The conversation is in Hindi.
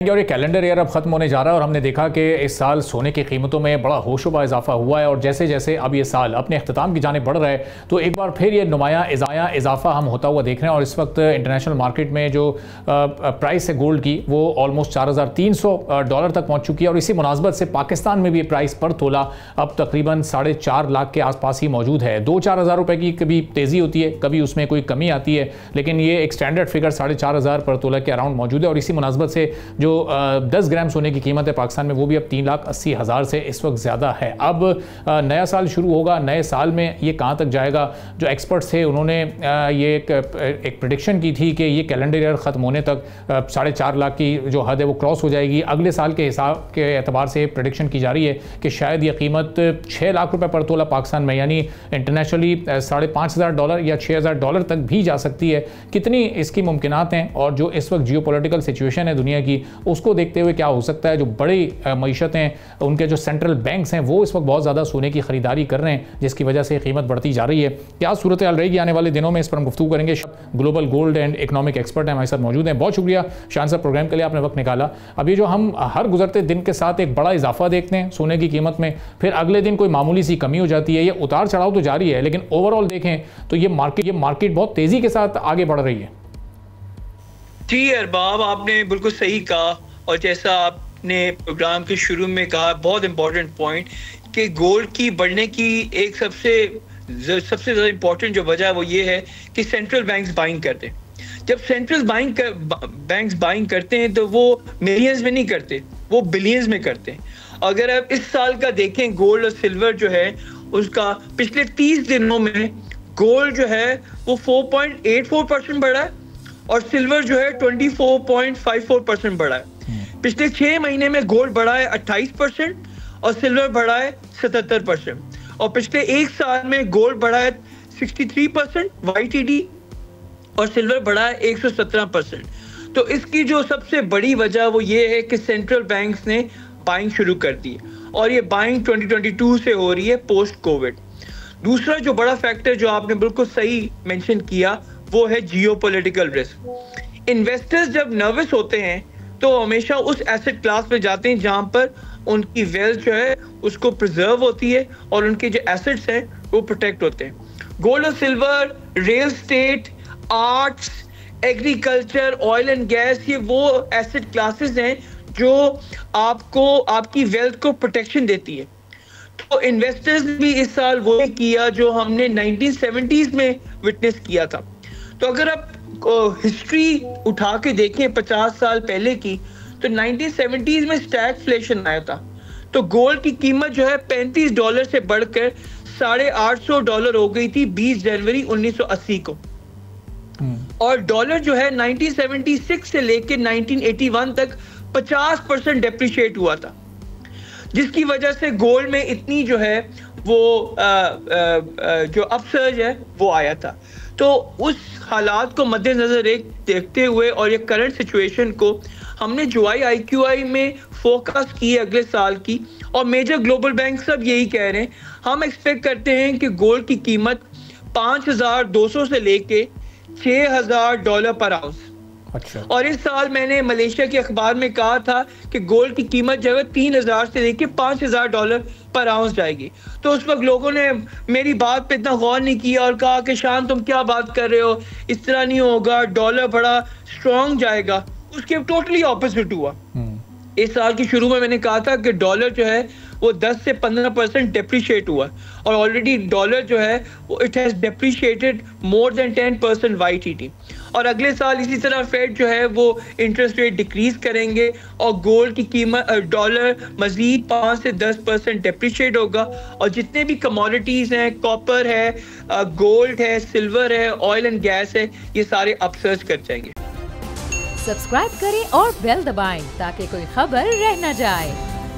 और ये कैलेंडर ईयर अब खत्म होने जा रहा है और हमने देखा कि इस साल सोने की कीमतों में बड़ा होशोबा इजाफा हुआ है और जैसे जैसे अब ये साल अपने अख्ताम की जानिब बढ़ रहा है तो एक बार फिर ये नुमाया इजाफा हम होता हुआ देख रहे हैं। और इस वक्त इंटरनेशनल मार्केट में जो प्राइस है गोल्ड की वो ऑलमोस्ट $4,300 तक पहुँच चुकी है और इसी मुनासबत से पाकिस्तान में भी प्राइस पर तोला अब तकरीबन 4.5 लाख के आसपास ही मौजूद है। 2-4 हज़ार रुपये की कभी तेज़ी होती है, कभी उसमें कोई कमी आती है, लेकिन ये एक स्टैंडर्ड फिगर 4,500 पर तोला के अराउंड मौजूद है। और इसी मुनासबत से जो 10 ग्राम सोने की कीमत है पाकिस्तान में वो भी अब 3,80,000 से इस वक्त ज़्यादा है। अब नया साल शुरू होगा, नए साल में ये कहाँ तक जाएगा? जो एक्सपर्ट्स थे उन्होंने ये एक प्रेडिक्शन की थी कि ये कैलेंडर ईयर ख़त्म होने तक 4.5 लाख की जो हद है वो क्रॉस हो जाएगी। अगले साल के हिसाब के एतबार से प्रेडिक्शन की जा रही है कि शायद ये कीमत 6 लाख रुपये पर तोला पाकिस्तान में यानी इंटरनेशनली $5,500 या $6,000 तक भी जा सकती है। कितनी इसकी मुमकिनात हैं और जो इस वक्त जियोपॉलिटिकल सिचुएशन है दुनिया की उसको देखते हुए क्या हो सकता है? जो बड़ी मईशत हैं उनके जो सेंट्रल बैंक्स हैं वो इस वक्त बहुत ज़्यादा सोने की खरीदारी कर रहे हैं जिसकी वजह से कीमत बढ़ती जा रही है। क्या सूरत हाल रहेगी आने वाले दिनों में, इस पर हम गुफ्तगू करेंगे। Global gold and economic expert हैं हमारे साथ मौजूद हैं। बहुत शुक्रिया शान साहब प्रोग्राम के लिए आपने वक्त निकाला। अब ये जो हम हर गुजरते दिन के साथ एक बड़ा इजाफा देखते हैं सोने की कीमत में, फिर अगले दिन कोई मामूली सी कमी हो जाती है, ये उतार चढ़ाव तो जारी है, लेकिन ओवरऑल देखें तो ये मार्केट बहुत तेज़ी के साथ आगे बढ़ रही है। जी अरबाब, आपने बिल्कुल सही कहा और जैसा आपने प्रोग्राम के शुरू में कहा बहुत इंपॉर्टेंट पॉइंट कि गोल्ड की बढ़ने की एक सबसे ज़्यादा इंपॉर्टेंट जो वजह है वो ये है कि सेंट्रल बैंक्स बाइंग करते हैं। जब सेंट्रल बैंक्स बाइंग करते हैं तो वो मिलियंस में नहीं करते, वो बिलियंस में करते हैं। अगर आप इस साल का देखें गोल्ड और सिल्वर जो है उसका पिछले 30 दिनों में गोल्ड जो है वो 4.84% बढ़ा है और सिल्वर जो है 24.54% बढ़ा है। पिछले 6 महीने में गोल्ड बढ़ा है 28% और सिल्वर बढ़ा है 77%। और पिछले एक साल में गोल्ड बढ़ा है 63% YTD और सिल्वर बढ़ा है 117%। तो इसकी जो सबसे बड़ी वजह वो ये है कि सेंट्रल बैंक्स ने बाइंग शुरू कर दी और ये बाइंग 2022 से हो रही है पोस्ट कोविड। दूसरा जो बड़ा फैक्टर जो आपने बिल्कुल सही मेंशन किया वो है जियोपॉलिटिकल रिस्क। इन्वेस्टर्स जब नर्वस होते हैं तो हमेशा उस एसेट क्लास में जाते हैं जहां पर उनकी वेल्थ जो है उसको प्रिजर्व होती है और उनके जो एसेट्स हैं वो प्रोटेक्ट होते हैं। गोल्ड और silver, real estate, arts, agriculture, oil and gas, ये वो एसेट क्लासेस हैं जो आपको आपकी वेल्थ को प्रोटेक्शन देती है। तो इन्वेस्टर्स ने भी इस साल वो किया जो हमने 1970s में विटनेस किया था। तो अगर आप हिस्ट्री उठा के देखें 50 साल पहले की तो 1970s में स्टैगफ्लेशन आया था। तो गोल्ड की कीमत जो है $35 से बढ़कर $850 हो गई थी 20 जनवरी 1980 को। और डॉलर जो है 1976 से लेकर 1981 तक 50% डेप्रिशिएट हुआ था, जिसकी वजह से गोल्ड में इतनी जो है वो जो अपसर्ज है वो आया था। तो उस हालात को मद्देनजर देखते हुए और ये करंट सिचुएशन को हमने जो IQI में फोकस की है अगले साल की, और मेजर ग्लोबल बैंक सब यही कह रहे हैं। हम एक्सपेक्ट करते हैं कि गोल्ड की कीमत 5,200 से लेके $6,000 पर आउंस। अच्छा। और इस साल मैंने मलेशिया के अखबार में कहा था कि गोल्ड की कीमत जो है 3,000 से लेके $5,000 पर आउंस जाएगी। तो उस वक्त लोगों ने मेरी बात पे इतना गौर नहीं किया और कहा कि शान तुम क्या बात कर रहे हो, इस तरह नहीं होगा, डॉलर बड़ा स्ट्रॉन्ग जाएगा। उसके टोटली ऑपोजिट हुआ। इस साल की शुरू में मैंने कहा था कि डॉलर जो है वो 10 से 15% डेप्रिशिएट हुआ और ऑलरेडी डॉलर जो है वो it has depreciated more than 10% YTD। और अगले साल इसी तरह फेड जो है वो इंटरेस्ट रेट डिक्रीज करेंगे और गोल्ड की कीमत डॉलर मजीद 5 से 10% डेप्रिशिएट होगा। और जितने भी कमोडिटीज हैं, कॉपर है, गोल्ड है, सिल्वर है, ऑयल एंड गैस है, ये सारे अपसर्ज कर जाएंगे। सब्सक्राइब करें और बेल दबाएं ताकि कोई खबर रह न जाए।